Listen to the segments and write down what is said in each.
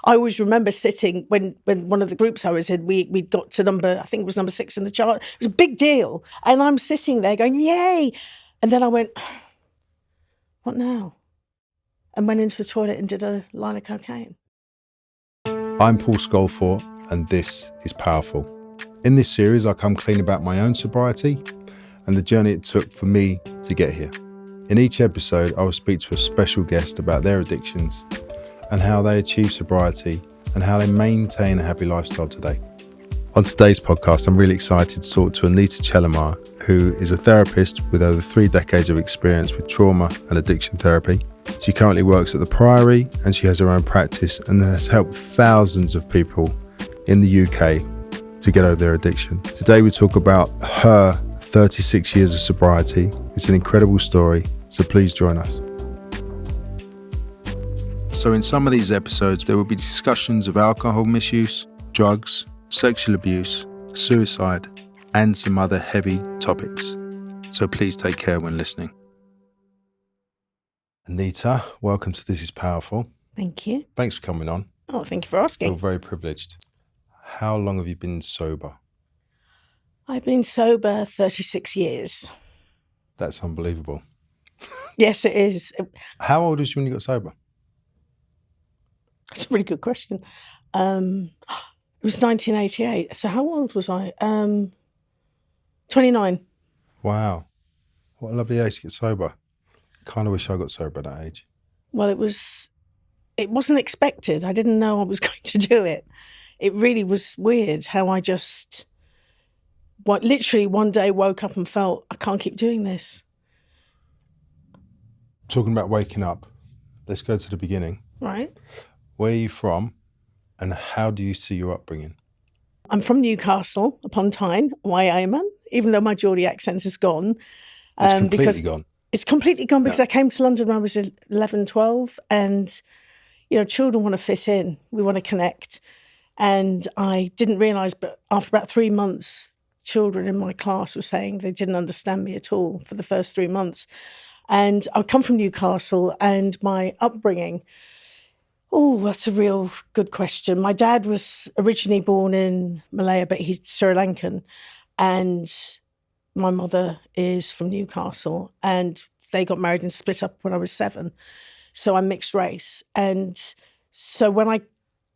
I always remember sitting when one of the groups I was in, we got to I think it was number 6 in the chart. It was a big deal. And I'm sitting there going, yay. And then I went, what now? And went into the toilet and did a line of cocaine. I'm Paul Scolfort, and this is Powerful. In this series, I come clean about my own sobriety and the journey it took for me to get here. In each episode, I will speak to a special guest about their addictions and how they achieve sobriety and how they maintain a happy lifestyle today. On today's podcast, I'm really excited to talk to Anita Chellamah, who is a therapist with over 3 decades of experience with trauma and addiction therapy. She currently works at the Priory and she has her own practice and has helped thousands of people in the UK to get over their addiction. Today we talk about her 36 years of sobriety. It's an incredible story, so please join us. So in some of these episodes, there will be discussions of alcohol misuse, drugs, sexual abuse, suicide, and some other heavy topics. So please take care when listening. Anita, welcome to This Is Powerful. Thank you. Thanks for coming on. Oh, thank you for asking. Feel very privileged. How long have you been sober? I've been sober 36 years. That's unbelievable. Yes, it is. How old was you when you got sober? That's a really good question. It was 1988. So how old was I? 29. Wow. What a lovely age to get sober. Kind of wish I got sober at that age. Well, it wasn't expected. I didn't know I was going to do it. It really was weird how I just, literally one day woke up and felt, I can't keep doing this. Talking about waking up, let's go to the beginning. Right. Where are you from and how do you see your upbringing? I'm from Newcastle upon Tyne, Wyeman, even though my Geordie accent is gone. It's completely gone. It's completely gone because I came to London when I was 11, 12 and, children want to fit in. We want to connect. And I didn't realise, but after about 3 months, children in my class were saying they didn't understand me at all for the first 3 months. And I come from Newcastle and my upbringing, that's a real good question. My dad was originally born in Malaya, but he's Sri Lankan. And my mother is from Newcastle and they got married and split up when I was 7. So I'm mixed race. And so when I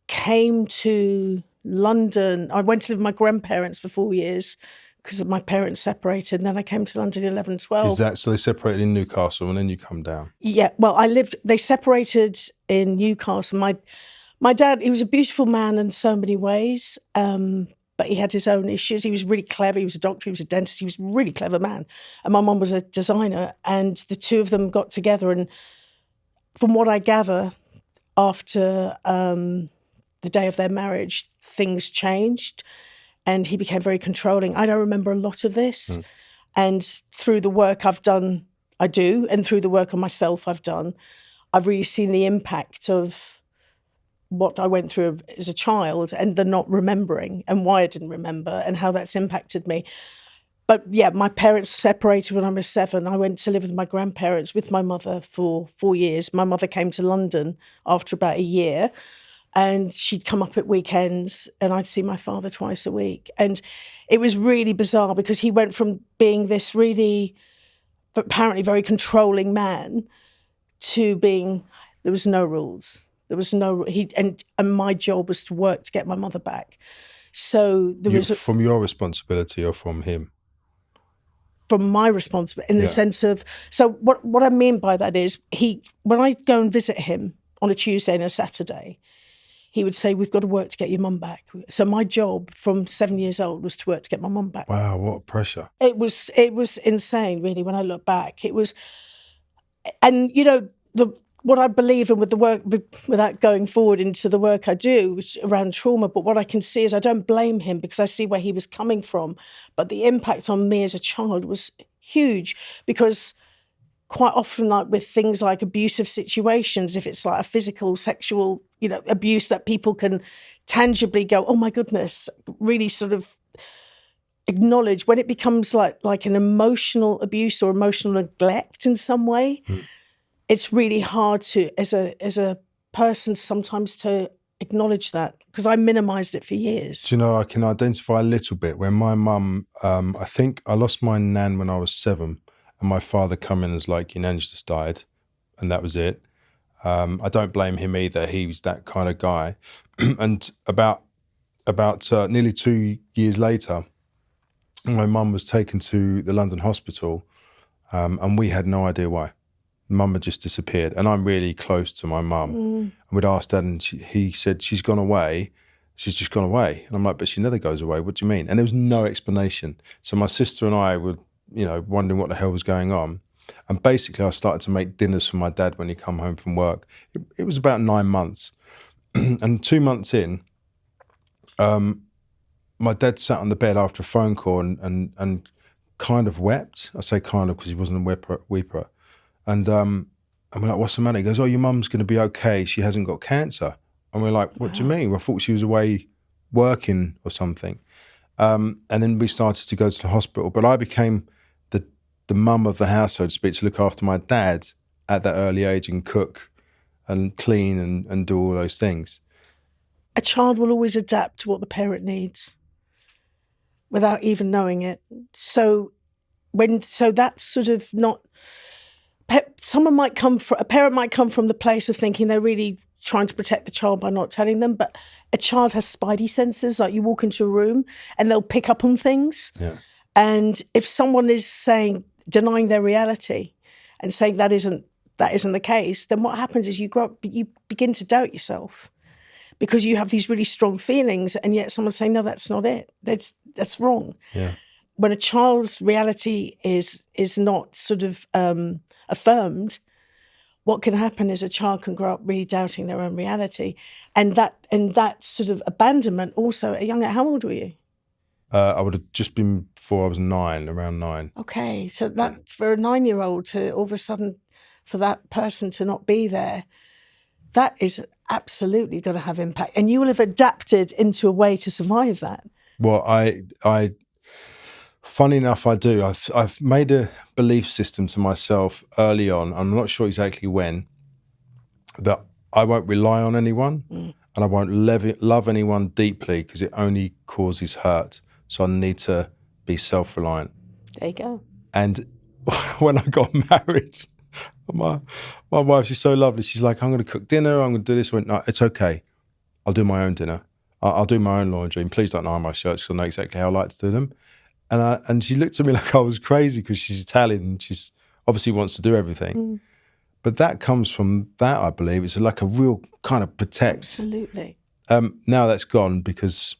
came to London, I went to live with my grandparents for 4 years because my parents separated. And then I came to London 11, 12. Is that, so they separated in Newcastle and then you come down? Yeah, well, they separated in Newcastle. My dad, he was a beautiful man in so many ways. But he had his own issues. He was really clever. He was a doctor. He was a dentist. He was a really clever man. And my mum was a designer. And the two of them got together. And from what I gather, after the day of their marriage, things changed. And he became very controlling. I don't remember a lot of this. And through the work I've done, and through the work on myself I've done, I've really seen the impact of what I went through as a child and the not remembering and why I didn't remember and how that's impacted me. But yeah, my parents separated when I was 7. I went to live with my grandparents with my mother for 4 years. My mother came to London after about a year and she'd come up at weekends and I'd see my father twice a week. And it was really bizarre because he went from being this really, apparently very controlling man to being, there was no rules. There was no, and my job was to work to get my mother back. So there was from your responsibility or from him? From my responsibility, in the sense of, so what I mean by that is when I go and visit him on a Tuesday and a Saturday, he would say, we've got to work to get your mum back. So my job from 7 years old was to work to get my mum back. Wow, what pressure. It was insane, really, when I look back. It was, and what I believe in with the work, without going forward into the work I do around trauma, but what I can see is I don't blame him because I see where he was coming from. But the impact on me as a child was huge because quite often, like with things like abusive situations, if it's like a physical, sexual, abuse that people can tangibly go, oh my goodness, really sort of acknowledge, when it becomes like an emotional abuse or emotional neglect in some way, it's really hard to, as a person, sometimes to acknowledge that, because I minimised it for years. Do you know, I can identify a little bit when my mum, I think I lost my nan when I was 7, and my father come in and was like, your nan's just died, and that was it. I don't blame him either. He was that kind of guy. And about nearly 2 years later, my mum was taken to the London hospital, and we had no idea why. Mum had just disappeared, and I'm really close to my mum. And we'd asked Dad, and he said, she's gone away. She's just gone away. And I'm like, but she never goes away. What do you mean? And there was no explanation. So my sister and I were, wondering what the hell was going on. And basically I started to make dinners for my dad when he come home from work. It was about 9 months. And 2 months in, my dad sat on the bed after a phone call and kind of wept. I say kind of because he wasn't a weeper. And we're like, what's the matter? He goes, oh, your mum's going to be okay. She hasn't got cancer. And we're like, what do you mean? I thought she was away working or something. And then we started to go to the hospital. But I became the mum of the house, so to speak, to look after my dad at that early age and cook and clean and do all those things. A child will always adapt to what the parent needs without even knowing it. So that's sort of not... a parent might come from the place of thinking they're really trying to protect the child by not telling them, but a child has spidey senses. Like, you walk into a room and they'll pick up on things. Yeah. And if someone is denying their reality and saying that isn't the case, then what happens is you grow up, you begin to doubt yourself because you have these really strong feelings, and yet someone's saying, no, that's not it. That's wrong. Yeah. When a child's reality is not sort of affirmed, what can happen is a child can grow up really doubting their own reality, and that sort of abandonment also. How old were you? I would have just been before I was 9, around 9. Okay, so that for a 9-year-old to all of a sudden, for that person to not be there, that is absolutely going to have impact, and you will have adapted into a way to survive that. Well, I funny enough, I do. I've made a belief system to myself early on. I'm not sure exactly when, that I won't rely on anyone and I won't love anyone deeply because it only causes hurt. So I need to be self-reliant. There you go. And when I got married, my wife, she's so lovely. She's like, I'm going to cook dinner. I'm going to do this. I went, no, it's okay. I'll do my own dinner. I'll do my own laundry. And please don't iron my shirts because I know exactly how I like to do them. And she looked at me like I was crazy because she's Italian and she's obviously wants to do everything. But that comes from that, I believe. It's like a real kind of protect. Absolutely. Now that's gone because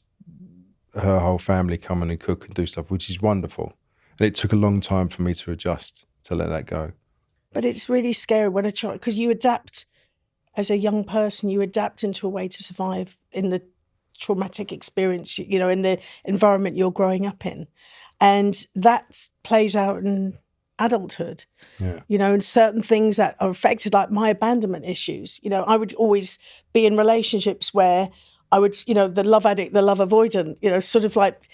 her whole family come in and cook and do stuff, which is wonderful. And it took a long time for me to adjust, to let that go. But it's really scary when a child, because you adapt as a young person, you adapt into a way to survive in the traumatic experience, in the environment you're growing up in. And that plays out in adulthood, and certain things that are affected, like my abandonment issues. I would always be in relationships where I would, the love addict, the love avoidant, sort of like,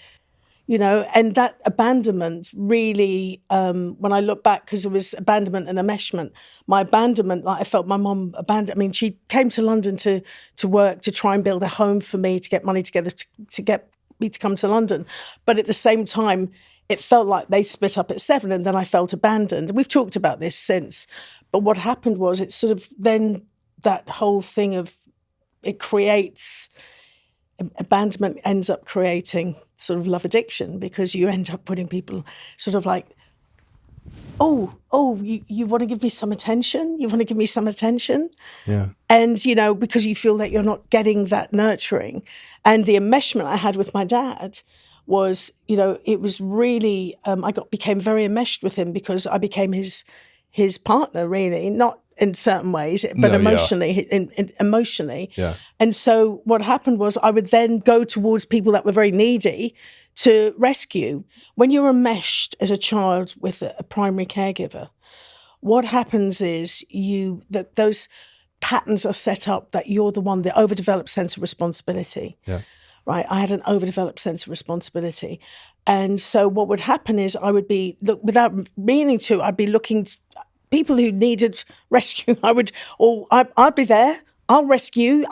and that abandonment really, when I look back, because it was abandonment and enmeshment, my abandonment, like I felt my mom abandoned. I mean, she came to London to work, to try and build a home for me, to get money together, to get me to come to London. But at the same time, it felt like they split up at 7 and then I felt abandoned. And we've talked about this since. But what happened was it sort of then that whole thing of it creates, abandonment ends up creating sort of love addiction, because you end up putting people sort of like, you want to give me some attention? You want to give me some attention? Yeah. And, because you feel that you're not getting that nurturing. And the enmeshment I had with my dad was, it was really, I became very enmeshed with him because I became his partner, really, not in certain ways, but emotionally. Yeah. And so what happened was I would then go towards people that were very needy to rescue. When you're enmeshed as a child with a primary caregiver, what happens is that those patterns are set up that you're the overdeveloped sense of responsibility. Yeah. Right. I had an overdeveloped sense of responsibility. And so what would happen is I would be, without meaning to, I'd be looking people who needed rescue. I'd be there. I'll rescue.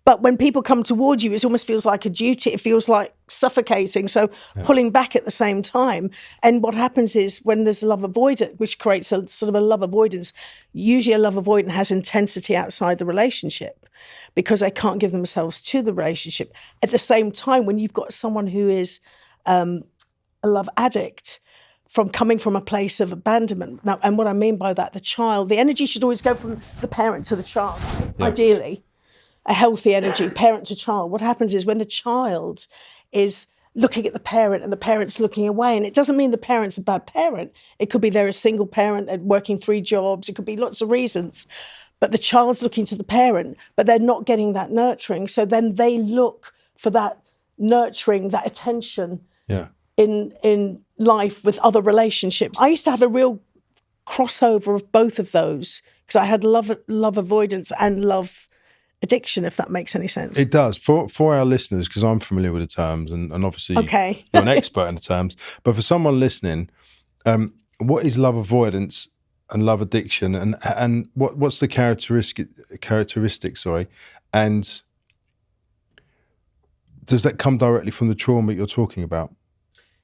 But when people come towards you, it almost feels like a duty. It feels like suffocating. So pulling back at the same time. And what happens is when there's love avoidance, which creates a sort of a love avoidance, usually a love avoidant has intensity outside the relationship because they can't give themselves to the relationship. At the same time, when you've got someone who is a love addict, coming from a place of abandonment. Now, and what I mean by that, the energy should always go from the parent to the child, ideally, a healthy energy, parent to child. What happens is when the child is looking at the parent and the parent's looking away, and it doesn't mean the parent's a bad parent. It could be they're a single parent, they're working 3 jobs. It could be lots of reasons. But the child's looking to the parent, but they're not getting that nurturing. So then they look for that nurturing, that attention in life with other relationships. I used to have a real crossover of both of those because I had love avoidance and love addiction, if that makes any sense. It does. For our listeners, because I'm familiar with the terms and obviously you're an expert in the terms, but for someone listening, what is love avoidance and love addiction and what's the characteristics, and does that come directly from the trauma you're talking about?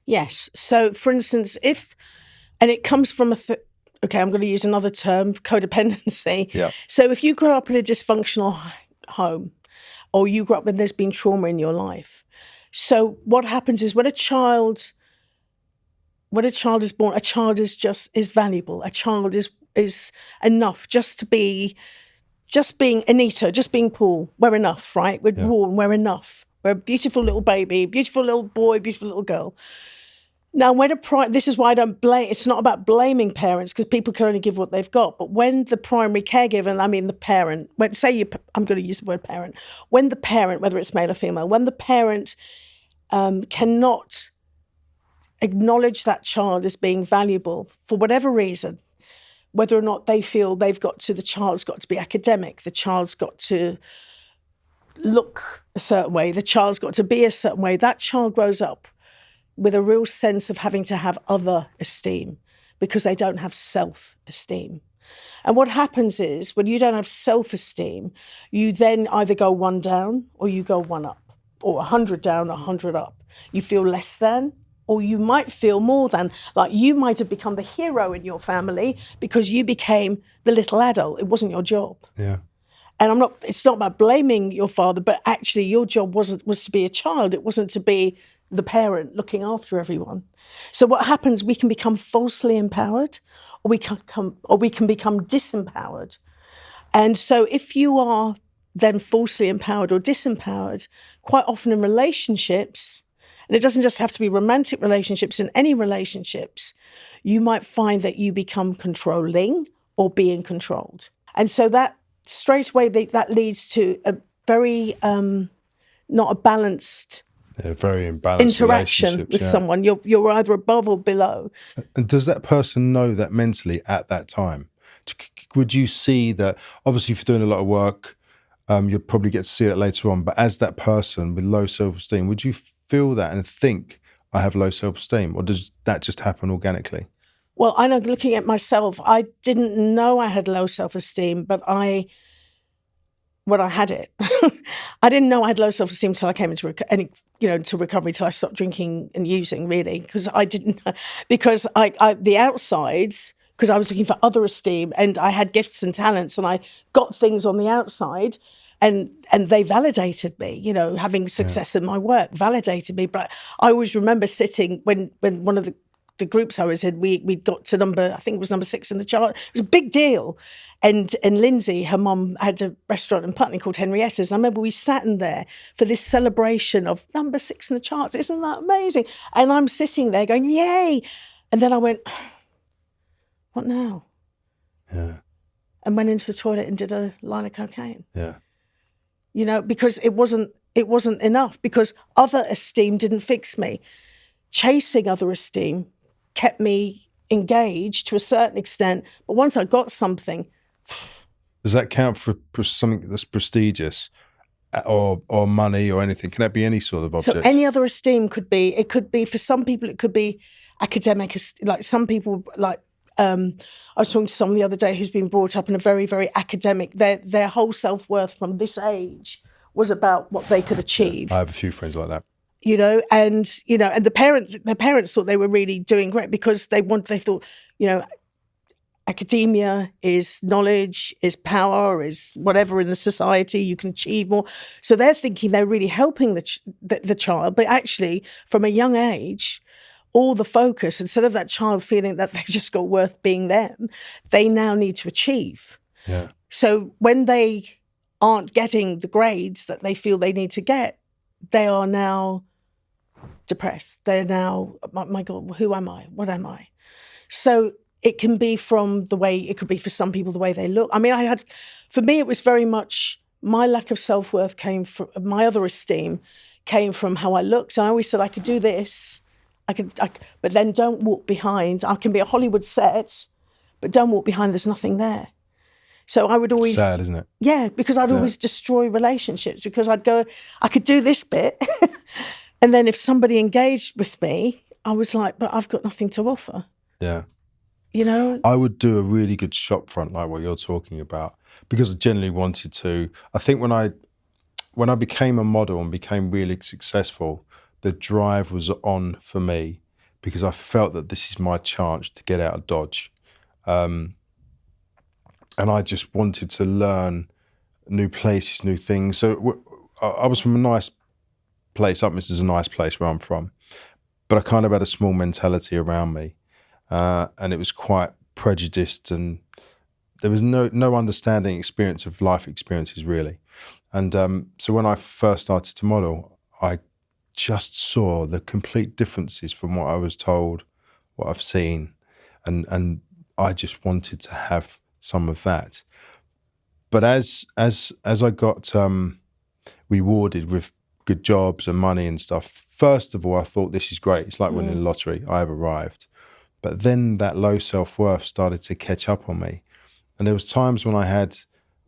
Yes. So, for instance, and it comes from I'm going to use another term, codependency. Yeah. So if you grow up in a dysfunctional home or you grow up and there's been trauma in your life, so what happens is when a child is born, a child is valuable. A child is enough just being Anita, just being Paul. We're enough, right? We're born, we're enough. We're a beautiful little baby, beautiful little boy, beautiful little girl. Now, this is why I don't blame. It's not about blaming parents because people can only give what they've got. But when the primary caregiver, and I mean the parent, I'm going to use the word parent. When the parent, whether it's male or female, when the parent cannot acknowledge that child as being valuable for whatever reason, whether or not they feel the child's got to be academic, the child's got to look a certain way, the child's got to be a certain way, that child grows up with a real sense of having to have other esteem because they don't have self-esteem. And what happens is when you don't have self-esteem, you then either go 1 down or you go 1 up, or 100 down or 100 up. You feel less than, or you might feel more than. Like you might have become the hero in your family because you became the little adult. It wasn't your job. Yeah. And it's not about blaming your father, but actually your job was to be a child. It wasn't to be the parent looking after everyone. So what happens, we can become falsely empowered or we can become disempowered. And so if you are then falsely empowered or disempowered, quite often in relationships, and it doesn't just have to be romantic relationships, in any relationships, you might find that you become controlling or being controlled. And so that straight away, that leads to a very not a balanced very imbalanced interaction with someone. You're either above or below. And does that person know that mentally at that time? Would you see that, obviously if you're doing a lot of work, you'll probably get to see it later on, but as that person with low self-esteem, would you feel that and think, I have low self-esteem, or does that just happen organically? Well, I know, looking at myself, I didn't know I had low self-esteem, but when I had it, I didn't know I had low self-esteem until I came into recovery, till I stopped drinking and using, really, because I didn't, because the outsides, because I was looking for other esteem and I had gifts and talents and I got things on the outside and they validated me, having success in my work validated me. But I always remember sitting when one of the groups I was in, we got to I think it was number 6 in the chart. It was a big deal. And Lindsay, her mum, had a restaurant in Putney called Henrietta's. And I remember we sat in there for this celebration of number 6 in the charts. Isn't that amazing? And I'm sitting there going, yay. And then I went, what now? Yeah. And went into the toilet and did a line of cocaine. Yeah. Because it wasn't enough, because other esteem didn't fix me. Chasing other esteem kept me engaged to a certain extent, but once I got something. Does that count for something that's prestigious or money or anything? Can that be any sort of object? So any other esteem could be, for some people, it could be academic, like some people, like I was talking to someone the other day who's been brought up in a very, very academic. Their whole self-worth from this age was about what they could achieve. I have a few friends like that. And their parents thought they were really doing great because they thought, academia is knowledge, is power, is whatever in the society, you can achieve more. So they're thinking they're really helping the child, but actually from a young age, all the focus, instead of that child feeling that they've just got worth being them, they now need to achieve. Yeah. So when they aren't getting the grades that they feel they need to get, they are now depressed. They're now, oh my God, who am I? What am I? So it can be from the way, it could be for some people the way they look. I mean, for me, it was very much my lack of self-worth came from, my other esteem came from how I looked. I always said I could do this, but then don't walk behind. I can be a Hollywood set, but don't walk behind, there's nothing there. So I would always... Sad, isn't it? Yeah, because I'd always destroy relationships because I'd go, I could do this bit. And then if somebody engaged with me, I was like, but I've got nothing to offer. Yeah. I would do a really good shop front like what you're talking about because I generally wanted to. I think when I became a model and became really successful, the drive was on for me because I felt that this is my chance to get out of Dodge. And I just wanted to learn new places, new things. So I was from a nice place. Upminster's a nice place where I'm from. But I kind of had a small mentality around me. And it was quite prejudiced and there was no understanding experience of life experiences really. And so when I first started to model, I just saw the complete differences from what I was told, what I've seen, and I just wanted to have some of that. But as I got rewarded with good jobs and money and stuff, first of all, I thought this is great. It's like winning the lottery. I have arrived. But then that low self-worth started to catch up on me. And there was times when I had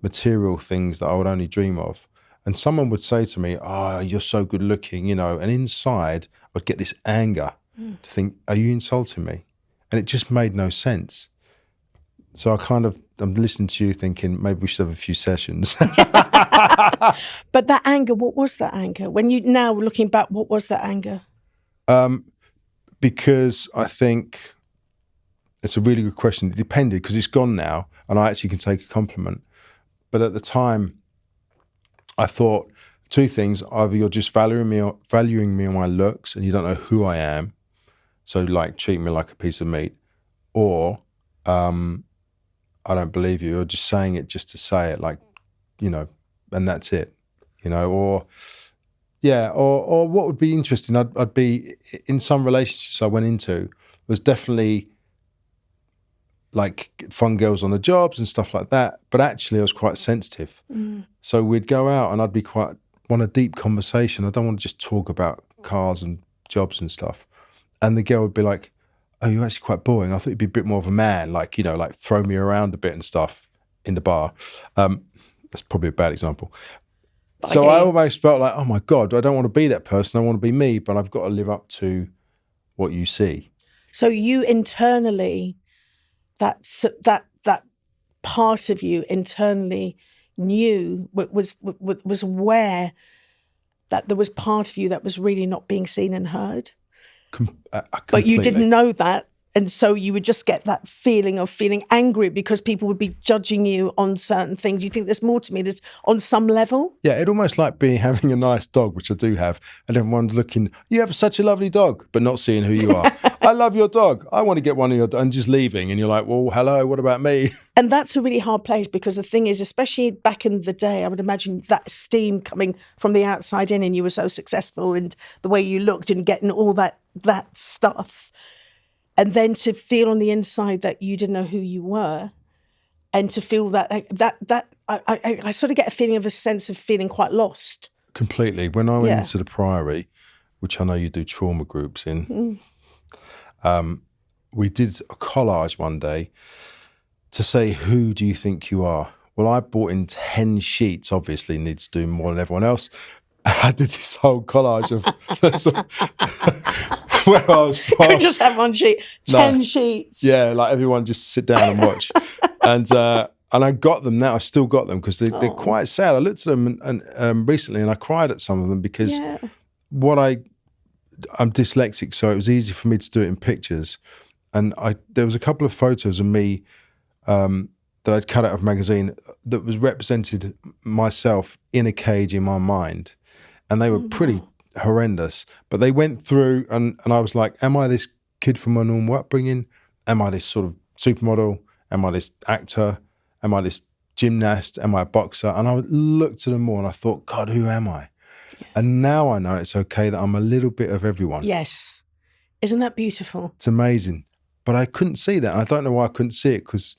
material things that I would only dream of. And someone would say to me, oh, you're so good looking, and inside I'd get this anger to think, are you insulting me? And it just made no sense. So I'm listening to you thinking maybe we should have a few sessions. But that anger, what was that anger? When you now looking back, what was that anger? Because I think it's a really good question. It depended because it's gone now and I actually can take a compliment. But at the time, I thought two things. Either you're just valuing me on my looks and you don't know who I am. So like treat me like a piece of meat. Or I don't believe you. You're just saying it just to say it like, and that's it. Or what would be interesting, I'd be in some relationships I went into was definitely like fun girls on the jobs and stuff like that. But actually I was quite sensitive. So we'd go out and I'd be want a deep conversation. I don't want to just talk about cars and jobs and stuff. And the girl would be like, oh, you're actually quite boring. I thought you'd be a bit more of a man, like, like throw me around a bit and stuff in the bar. That's probably a bad example. So I almost felt like, oh my God, I don't want to be that person. I want to be me, but I've got to live up to what you see. So you internally, that part of you internally knew, was aware that there was part of you that was really not being seen and heard. But you didn't know that. And so you would just get that feeling of feeling angry because people would be judging you on certain things. You think there's more to me, there's on some level. Yeah, it almost like having a nice dog, which I do have, and everyone's looking, you have such a lovely dog, but not seeing who you are. I love your dog. I want to get one of your dogs, and just leaving. And you're like, well, hello, what about me? And that's a really hard place because the thing is, especially back in the day, I would imagine that steam coming from the outside in and you were so successful and the way you looked and getting all that stuff. And then to feel on the inside that you didn't know who you were, and to feel that I sort of get a feeling of a sense of feeling quite lost. Completely. When I went into the Priory, which I know you do trauma groups in, we did a collage one day to say, who do you think you are? Well, I brought in 10 sheets, obviously needs to do more than everyone else. I did this whole collage of where I was from. Couldn't just have one sheet, 10 sheets. Yeah, like everyone just sit down and watch. And I got them now. I've still got them because they're quite sad. I looked at them and recently and I cried at some of them because I'm dyslexic, so it was easy for me to do it in pictures. And there was a couple of photos of me that I'd cut out of a magazine that was represented myself in a cage in my mind. And they were pretty horrendous. But they went through and I was like, am I this kid from a normal upbringing? Am I this sort of supermodel? Am I this actor? Am I this gymnast? Am I a boxer? And I looked at them all and I thought, God, who am I? Yeah. And now I know it's okay that I'm a little bit of everyone. Yes. Isn't that beautiful? It's amazing. But I couldn't see that. And I don't know why I couldn't see it, because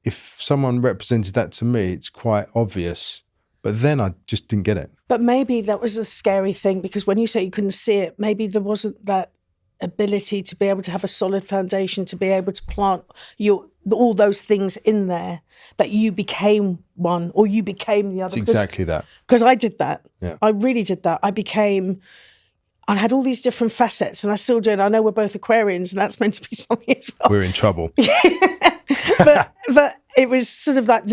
if someone represented that to me, it's quite obvious. But then I just didn't get it. But maybe that was a scary thing, because when you say you couldn't see it, maybe there wasn't that ability to be able to have a solid foundation, to be able to plant all those things in there, that you became one or you became the other. It's exactly that. Because I did that. Yeah. I really did that. I had all these different facets, and I still do. And I know we're both Aquarians, and that's meant to be something as well. We're in trouble. but it was sort of like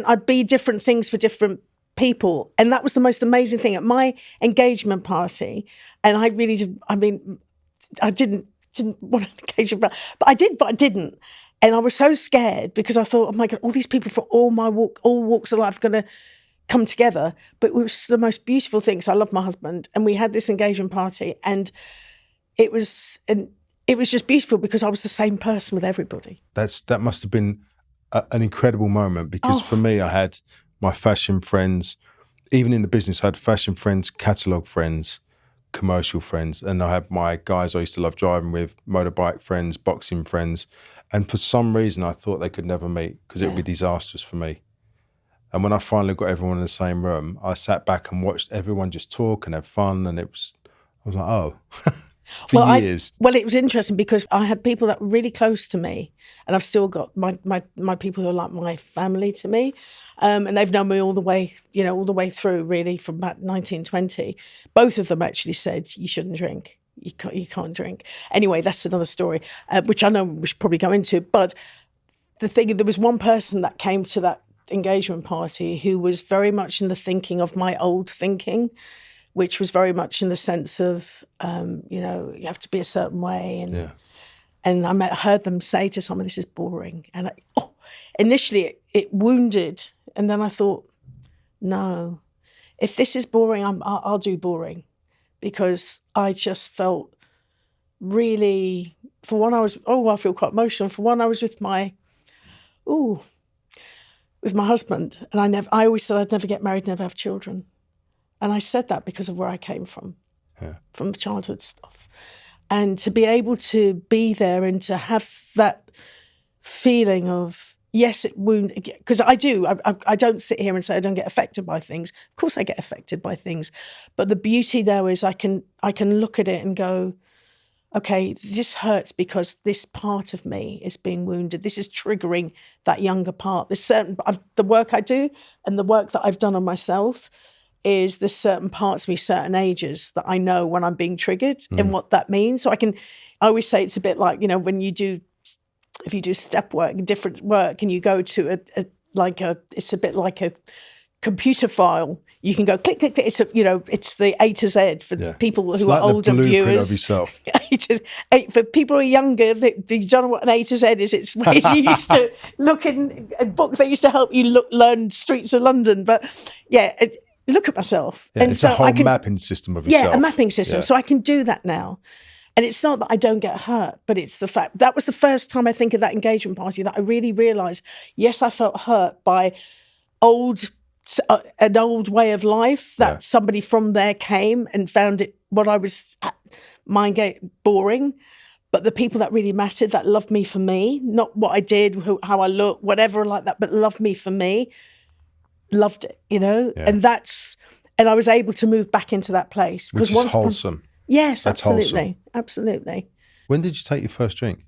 I'd be different things for different people. And that was the most amazing thing at my engagement party. And I really did, I didn't want an engagement party, but I didn't. And I was so scared because I thought, oh my God, all these people from all walks of life are going to come together. But it was the most beautiful thing. So I love my husband, and we had this engagement party, and it was just beautiful because I was the same person with everybody. That must have been an incredible moment, because for me, I had my fashion friends. Even in the business, I had fashion friends, catalogue friends, commercial friends, and I had my guys I used to love driving with, motorbike friends, boxing friends. And for some reason, I thought they could never meet because it would be disastrous for me. And when I finally got everyone in the same room, I sat back and watched everyone just talk and have fun. And I was like, oh, for years. Well, it was interesting because I had people that were really close to me, and I've still got my people who are like my family to me. And they've known me all the way through, really, from about 1920. Both of them actually said, you shouldn't drink. You can't drink. Anyway, that's another story, which I know we should probably go into. But the thing, there was one person that came to that engagement party who was very much in the thinking of my old thinking, which was very much in the sense of, you have to be a certain way. And I heard them say to someone, this is boring. And initially it wounded. And then I thought, no, if this is boring, I'll do boring. Because I just felt really, for one, I feel quite emotional. For one, I was with my husband, and I always said I'd never get married, never have children. And I said that because of where I came from the childhood stuff. And to be able to be there and to have that feeling of, yes, it wounded, because I do. I don't sit here and say I don't get affected by things. Of course I get affected by things. But the beauty there is I can look at it and go, okay, this hurts because this part of me is being wounded. This is triggering that younger part. The work I do and the work that I've done on myself is there's certain parts of me, certain ages that I know when I'm being triggered and what that means. So I always say it's a bit like, when if you do step work, different work, and you go to it's a bit like a computer file. You can go click, click, click. It's the A to Z for people who are older viewers. Of yourself. For people who are younger, they don't know what an A to Z is. It's where you used to look in a book that used to help you learn streets of London. But look at myself. Yeah, and it's a whole mapping system of yourself. Yeah, a mapping system. Yeah. So I can do that now. And it's not that I don't get hurt, but it's the fact that was the first time I think of that engagement party that I really realised, yes, I felt hurt by an old way of life that somebody from there came and found it, what I was boring. But the people that really mattered, that loved me for me, not what I did, how I look, whatever like that, but loved me for me, loved it, And and I was able to move back into that place. Which is wholesome. Yes, That's absolutely. Wholesome. Absolutely. When did you take your first drink?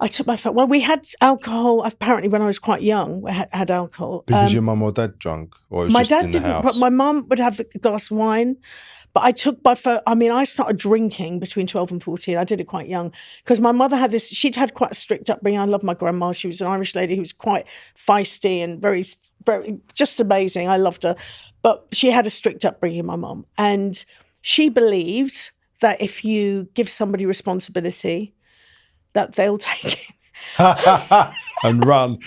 I took my phone. Well, we had alcohol. Apparently, when I was quite young, we had alcohol. Because your mum or dad drunk, or it was My just dad in the didn't, house? but my mum would have a glass of wine. But I took my phone. I mean, I started drinking between 12 and 14. I did it quite young because my mother had this, she'd had quite a strict upbringing. I love my grandma. She was an Irish lady who was quite feisty and very, very, just amazing. I loved her. But she had a strict upbringing, my mum. And she believed that if you give somebody responsibility, that they'll take it. And run.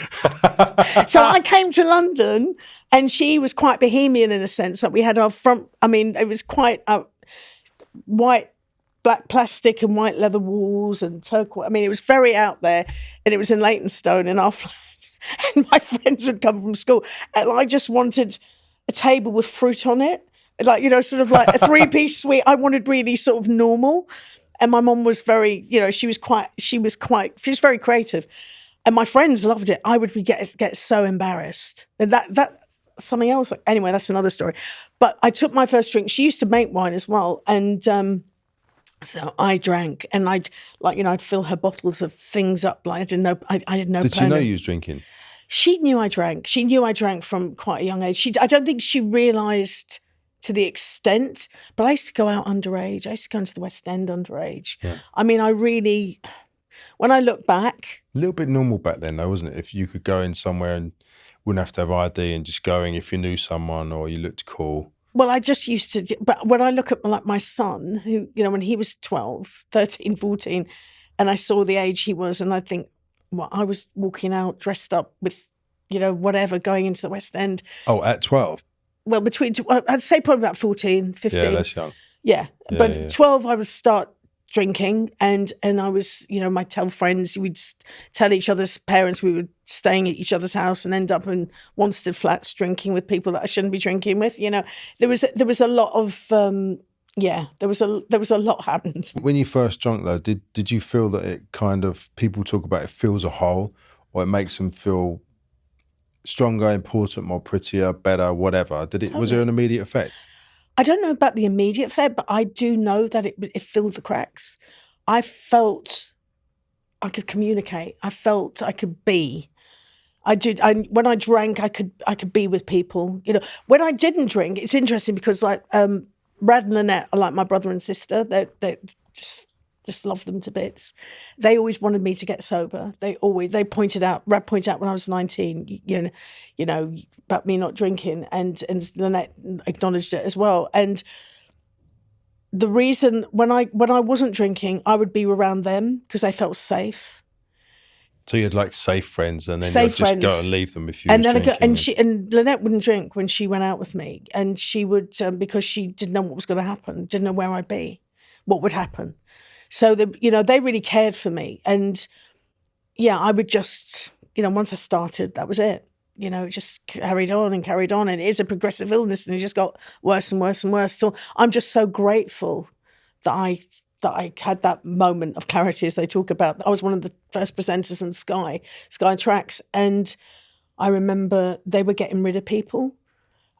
So I came to London and she was quite bohemian in a sense that we had our front, I mean, it was quite white, black plastic and white leather walls and turquoise. I mean, it was very out there and it was in Leytonstone in our flat. And my friends would come from school and I just wanted a table with fruit on it. Like, you know, sort of like a 3-piece suite. I wanted really sort of normal. And my mum was very, you know, she was very creative. And my friends loved it. I would get so embarrassed. And that something else. Anyway, that's another story. But I took my first drink. She used to make wine as well. And so I drank and I'd fill her bottles of things up. Like I didn't know, I had no Did plan. she know you was drinking? She knew I drank. She knew I drank from quite a young age. I don't think she realised to the extent, but I used to go out underage. I used to go into the West End underage. Yeah. I mean, when I look back. A little bit normal back then though, wasn't it? If you could go in somewhere and wouldn't have to have ID and just going if you knew someone or you looked cool. Well, I just used to, but when I look at like my son, who, you know, when he was 12, 13, 14, and I saw the age he was, and I think, well, I was walking out dressed up with, you know, whatever, going into the West End. Oh, at 12? Well, I'd say probably about 14, 15. Yeah, that's young. Yeah, but 12, I would start drinking, and I was, you know, I'd tell friends, we'd tell each other's parents we were staying at each other's house and end up in Wanstead flats drinking with people that I shouldn't be drinking with. You know, there was a lot of there was a lot happened. When you first drunk though, did you feel that it kind of, people talk about it fills a hole, or it makes them feel stronger, important, more prettier, better, whatever? Was there an immediate effect? I don't know about the immediate effect, but I do know that it filled the cracks. I felt I could communicate. I felt I could be. When I drank, I could be with people. You know, when I didn't drink, it's interesting because like Brad and Lynette are like my brother and sister. They just love them to bits. They always wanted me to get sober. Brad pointed out when I was 19, you know, about me not drinking, and Lynette acknowledged it as well. And the reason when I wasn't drinking, I would be around them because I felt safe. So you had like safe friends, and then you'd just go and leave them if you was drinking. And Lynette wouldn't drink when she went out with me, and she would because she didn't know what was going to happen, didn't know where I'd be, what would happen. So they really cared for me, and yeah, I would just, you know, once I started, that was it. You know, it just carried on, and it is a progressive illness, and it just got worse and worse and worse. So I'm just so grateful that I had that moment of clarity, as they talk about. I was one of the first presenters on Sky Tracks, and I remember they were getting rid of people,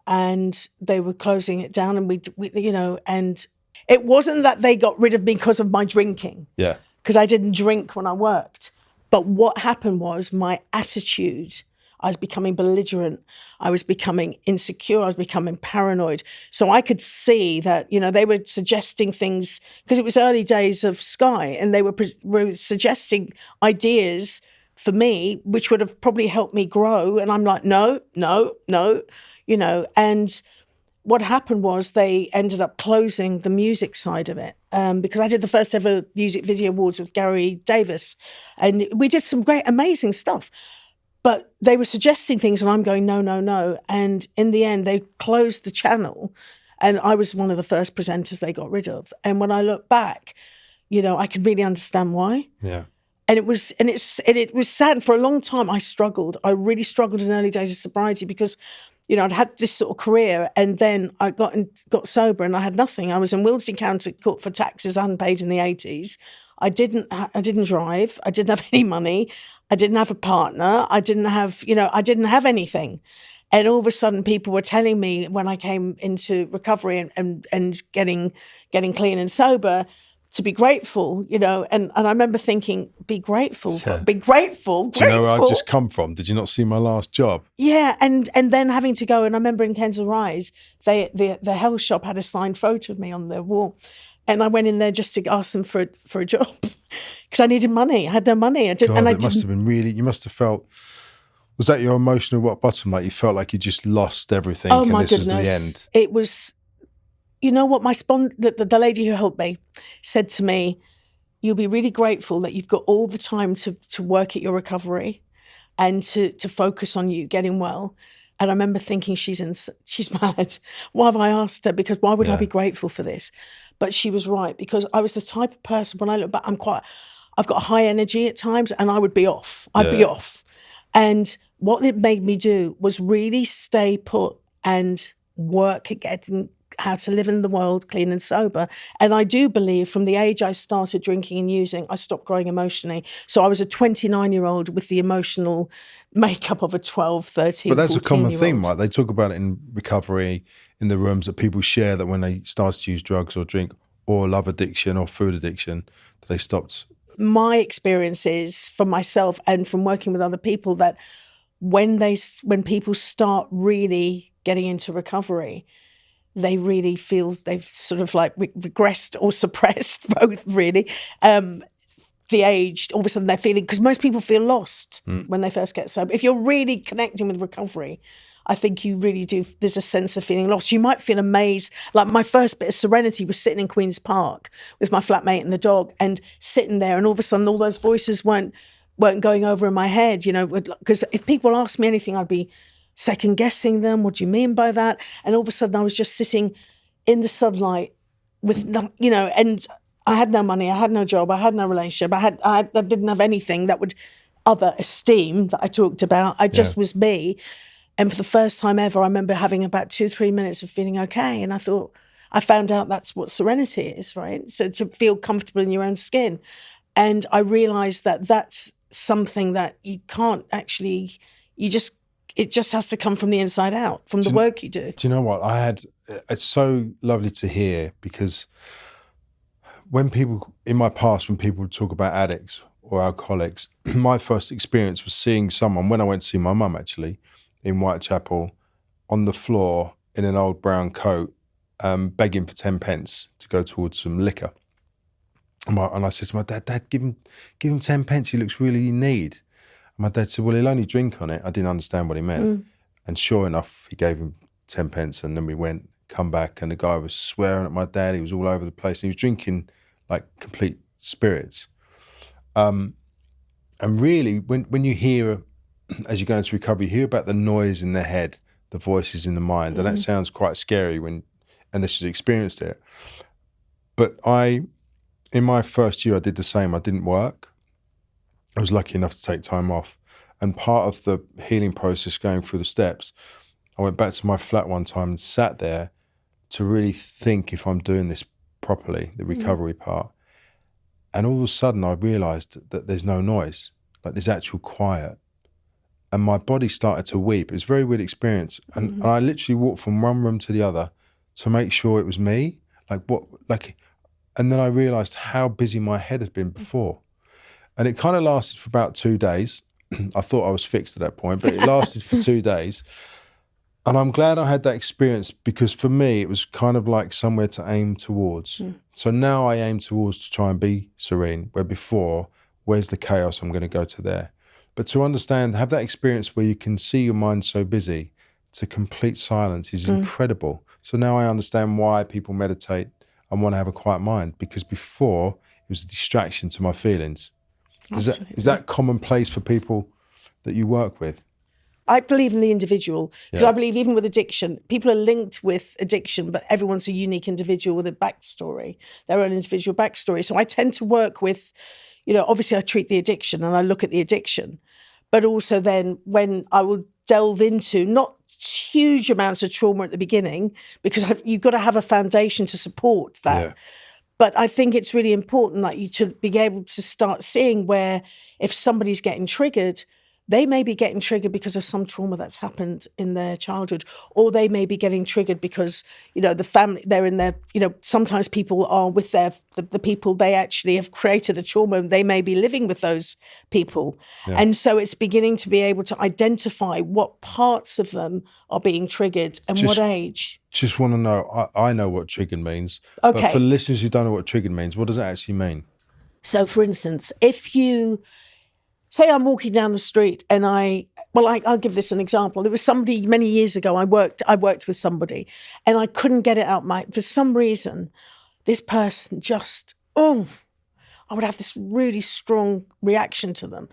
and they were closing it down, and we you know, and it wasn't that they got rid of me because of my drinking. Yeah. Because I didn't drink when I worked. But what happened was my attitude, I was becoming belligerent. I was becoming insecure. I was becoming paranoid. So I could see that, you know, they were suggesting things, because it was early days of Sky, and they were suggesting ideas for me, which would have probably helped me grow. And I'm like, no, you know, and what happened was they ended up closing the music side of it because I did the first ever music video awards with Gary Davis, and we did some great, amazing stuff. But they were suggesting things, and I'm going, no. And in the end, they closed the channel, and I was one of the first presenters they got rid of. And when I look back, you know, I can really understand why. Yeah. And it was sad. For a long time, I struggled. I really struggled in early days of sobriety because, you know, I'd had this sort of career, and then I got sober, and I had nothing. I was in Wiltshire County Court for taxes unpaid in the 80s. I didn't drive. I didn't have any money. I didn't have a partner. I didn't have anything. And all of a sudden, people were telling me when I came into recovery and getting clean and sober to be grateful, you know, and I remember thinking, be grateful, Yeah. be grateful. Do you know where I just come from? Did you not see my last job? Yeah, and then having to go, and I remember in Kensal Rise, the health shop had a signed photo of me on their wall, and I went in there just to ask them for a job because I needed money. I had no money. Must have been really. You must have felt. Was that your emotional rock bottom? Like you felt like you just lost everything, Oh and my this goodness, was the end. it was. You know what? The lady who helped me said to me, "You'll be really grateful that you've got all the time to work at your recovery, and to focus on you getting well." And I remember thinking, she's mad. Why have I asked her? Because why would I be grateful for this? But she was right, because I was the type of person, when I look back, I've got high energy at times, and I would be off. I'd be off. And what it made me do was really stay put and work at getting how to live in the world clean and sober. And I do believe from the age I started drinking and using, I stopped growing emotionally. So I was a 29-year-old with the emotional makeup of a 12, 13, But that's a common 14-year-old. theme, right? They talk about it in recovery, in the rooms, that people share that when they started to use drugs or drink or love addiction or food addiction, that they stopped. My experience is from myself and from working with other people that when people start really getting into recovery, they really feel they've sort of like regressed or suppressed, both really. The age, all of a sudden they're feeling, because most people feel lost when they first get sober. If you're really connecting with recovery, I think you really do. There's a sense of feeling lost. You might feel amazed. Like my first bit of serenity was sitting in Queen's Park with my flatmate and the dog, and sitting there, and all of a sudden all those voices weren't going over in my head, you know, because if people asked me anything, I'd be second guessing them. What do you mean by that? And all of a sudden I was just sitting in the sunlight with, you know, and I had no money, I had no job, I had no relationship, I didn't have anything that would other esteem that I talked about. I just was me. And for the first time ever, I remember having about 2-3 minutes of feeling okay. And I thought, I found out that's what serenity is, right? So to feel comfortable in your own skin. And I realized that that's something that you can't actually, it just has to come from the inside out, from the work you do. Do you know what? It's so lovely to hear, because when people, in my past, when people talk about addicts or alcoholics, my first experience was seeing someone, when I went to see my mum actually, in Whitechapel, on the floor in an old brown coat, begging for 10 pence to go towards some liquor. And I said to my dad, give him 10 pence, he looks really in need. And my dad said, well, he'll only drink on it. I didn't understand what he meant. And sure enough, he gave him 10 pence, and then we come back, and the guy was swearing at my dad. He was all over the place. And he was drinking like complete spirits. And really, when you hear, as you go into recovery, you hear about the noise in the head, the voices in the mind, and that sounds quite scary unless you've experienced it. But in my first year, I did the same. I didn't work. I was lucky enough to take time off. And part of the healing process, going through the steps, I went back to my flat one time and sat there to really think if I'm doing this properly, the recovery part. And all of a sudden I realized that there's no noise, like there's actual quiet. And my body started to weep. It was a very weird experience. And I literally walked from one room to the other to make sure it was me. And then I realized how busy my head had been before. And it kind of lasted for about 2 days. I thought I was fixed at that point, but it lasted for 2 days. And I'm glad I had that experience, because for me, it was kind of like somewhere to aim towards. So now I aim towards to try and be serene, where before, where's the chaos? I'm going to go to there. But to understand, have that experience where you can see your mind so busy to complete silence is incredible. So now I understand why people meditate and want to have a quiet mind, because before it was a distraction to my feelings. Is that commonplace for people that you work with? I believe in the individual, because I believe even with addiction, people are linked with addiction, but everyone's a unique individual with a backstory, their own individual backstory. So I tend to work with, you know, obviously I treat the addiction and I look at the addiction, but also then when I will delve into not huge amounts of trauma at the beginning, because you've got to have a foundation to support that. Yeah. But I think it's really important that you to be able to start seeing where if somebody's getting triggered, they may be getting triggered because of some trauma that's happened in their childhood, or they may be getting triggered because, the family, they're in their, sometimes people are with the people they actually have created the trauma, and they may be living with those people. Yeah. And so it's beginning to be able to identify what parts of them are being triggered and what age. Just want to know, I know what triggered means, Okay. but for listeners who don't know what triggered means, what does it actually mean? So for instance, if you say I'm walking down the street and I'll give this an example. There was somebody many years ago, I worked with somebody and I couldn't get it out for some reason, this person just, I would have this really strong reaction to them.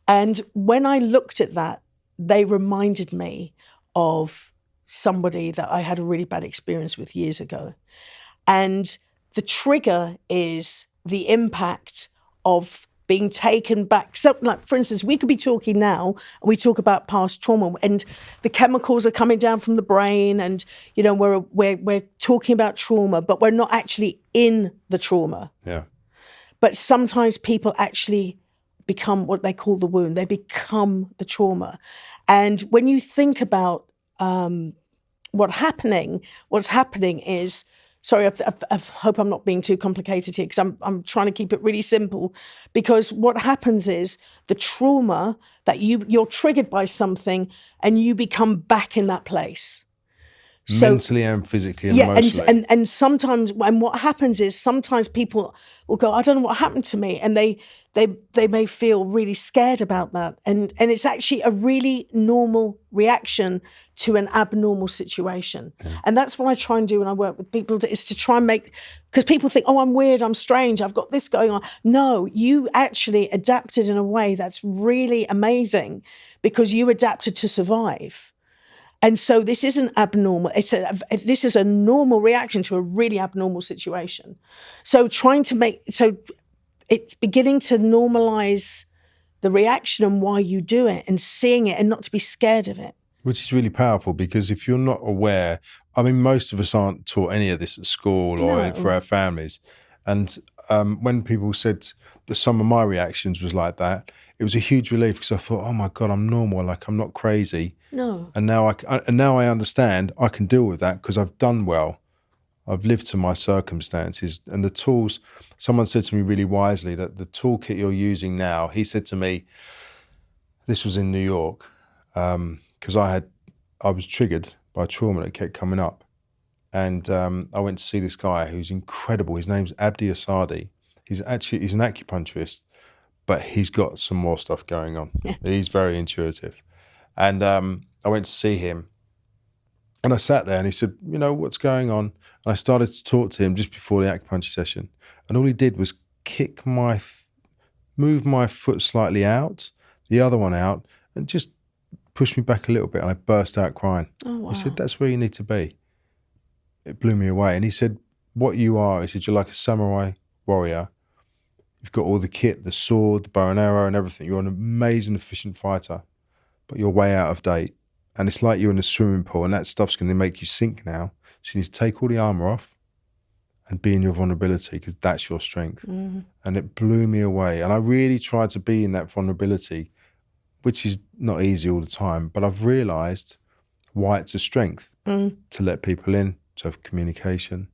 And when I looked at that, they reminded me of somebody that I had a really bad experience with years ago. And the trigger is the impact of being taken back. So, like, for instance, we could be talking now, and we talk about past trauma, and the chemicals are coming down from the brain, and we're talking about trauma, but we're not actually in the trauma. Yeah. But sometimes people actually become what they call the wound. They become the trauma, and when you think about what's happening is. Sorry, I hope I'm not being too complicated here, because I'm trying to keep it really simple. Because what happens is the trauma that you're triggered by something, and you become back in that place. Mentally and physically and emotionally. And sometimes, and what happens is sometimes people will go, I don't know what happened to me, and they may feel really scared about that, and it's actually a really normal reaction to an abnormal situation. Yeah. And that's what I try and do when I work with people, is to try and because people think, I'm weird, I'm strange, I've got this going on. No, you actually adapted in a way that's really amazing, because you adapted to survive. And so this isn't abnormal. This is a normal reaction to a really abnormal situation. So it's beginning to normalize the reaction and why you do it, and seeing it and not to be scared of it. Which is really powerful, because if you're not aware, most of us aren't taught any of this at school or for our families. And when people said that some of my reactions was like that, it was a huge relief, because I thought, oh my God, I'm normal, like I'm not crazy. No. And now I understand I can deal with that, because I've done well. I've lived to my circumstances, and the tools. Someone said to me really wisely that the toolkit you're using now. He said to me, this was in New York, because I was triggered by trauma that kept coming up, and I went to see this guy who's incredible. His name's Abdi Asadi. He's an acupuncturist, but he's got some more stuff going on. Yeah. He's very intuitive. And I went to see him, and I sat there, and he said, what's going on? And I started to talk to him just before the acupuncture session. And all he did was move my foot slightly out, the other one out, and just push me back a little bit. And I burst out crying. Oh, wow. He said, that's where you need to be. It blew me away. And he said, what you are, he said, you're like a samurai warrior. You've got all the kit, the sword, the bow and arrow and everything. You're an amazing, efficient fighter, but you're way out of date. And it's like you're in a swimming pool, and that stuff's going to make you sink now. So you need to take all the armor off and be in your vulnerability, because that's your strength. Mm-hmm. And it blew me away. And I really tried to be in that vulnerability, which is not easy all the time, but I've realized why it's a strength to let people in, to have communication,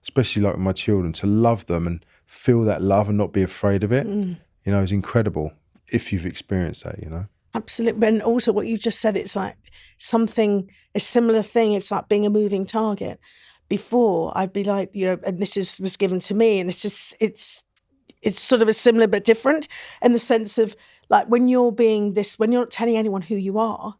especially like with my children, to love them and feel that love and not be afraid of it, is incredible if you've experienced that, Absolutely. And also what you just said, it's like a similar thing. It's like being a moving target. Before, I'd be like, and this was given to me, and it's sort of a similar but different, in the sense of, like, when you're not telling anyone who you are,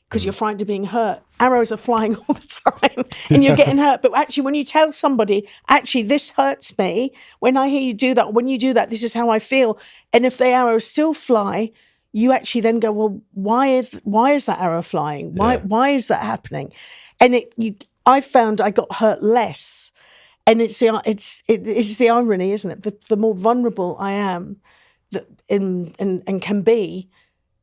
because you're frightened of being hurt, arrows are flying all the time and you're getting hurt. But actually, when you tell somebody, actually, this hurts me, when I hear you do that, when you do that, this is how I feel. And if the arrows still fly, you actually then go, well, why is that arrow flying? Why is that happening? And I found I got hurt less. And it's the irony, isn't it? The more vulnerable I am and can be,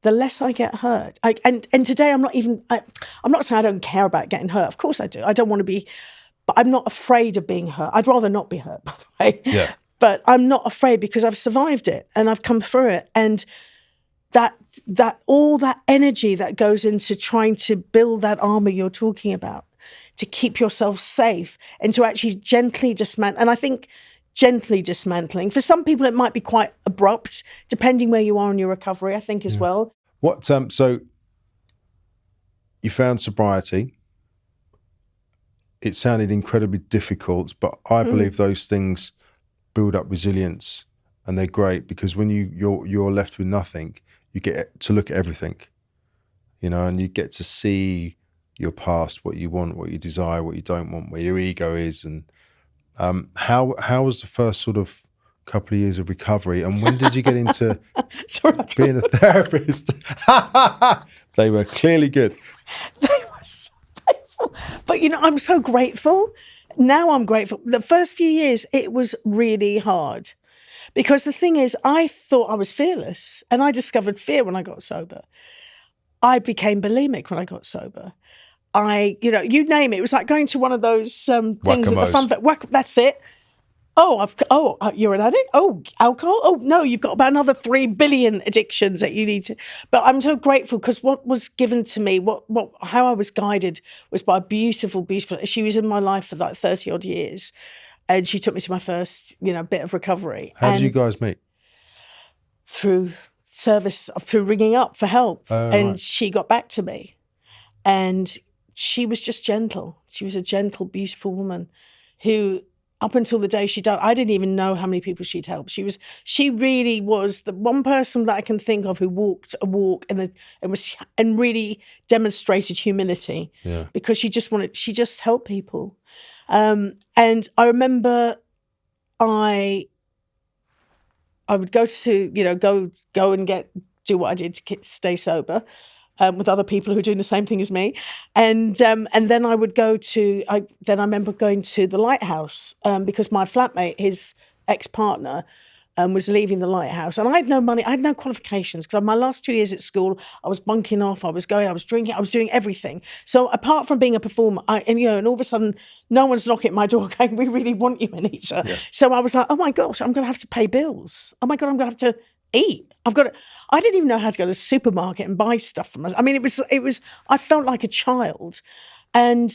the less I get hurt. And today I'm not saying I don't care about getting hurt. Of course I do. I don't want to be, but I'm not afraid of being hurt. I'd rather not be hurt, by the way. Yeah. But I'm not afraid, because I've survived it and I've come through it. And that all that energy that goes into trying to build that armor you're talking about, to keep yourself safe and to actually gently dismantle. And I think gently dismantling, for some people it might be quite abrupt, depending where you are in your recovery, I think, as well. What so you found sobriety. It sounded incredibly difficult, but I believe those things build up resilience, and they're great, because when you're left with nothing, you get to look at everything, and you get to see your past, what you want, what you desire, what you don't want, where your ego is. And how was the first sort of couple of years of recovery, and when did you get into being a therapist? They were clearly good. They were so painful. But I'm so grateful. Now I'm grateful. The first few years, it was really hard, because the thing is, I thought I was fearless, and I discovered fear when I got sober. I became bulimic when I got sober. You name it. It was like going to one of those things at the fun fair. That's it. You're an addict? Oh, alcohol? Oh, no, you've got about another 3 billion addictions that you need to. But I'm so grateful, because what was given to me, how I was guided, was by a beautiful, beautiful. She was in my life for like 30 odd years, and she took me to my first, bit of recovery. How did you guys meet? Through service, through ringing up for help, and right. She got back to me, and she was just gentle. She was a gentle, beautiful woman who, up until the day she died, I didn't even know how many people she'd helped. She really was the one person that I can think of who walked a walk and really demonstrated humility. Yeah. Because she just helped people. And I remember I would go to, go and do what I did to stay sober. With other people who are doing the same thing as me, and then I would go to. I remember going to the Lighthouse because my flatmate, his ex-partner, was leaving the Lighthouse, and I had no money. I had no qualifications, because my last 2 years at school, I was bunking off. I was drinking. I was doing everything. So apart from being a performer, and all of a sudden, no one's knocking at my door going, "We really want you, Anita." Yeah. So I was like, "Oh my gosh, I'm going to have to pay bills. Oh my God, I'm going to have to eat. I didn't even know how to go to the supermarket and buy stuff for myself. I mean, it was, I felt like a child. And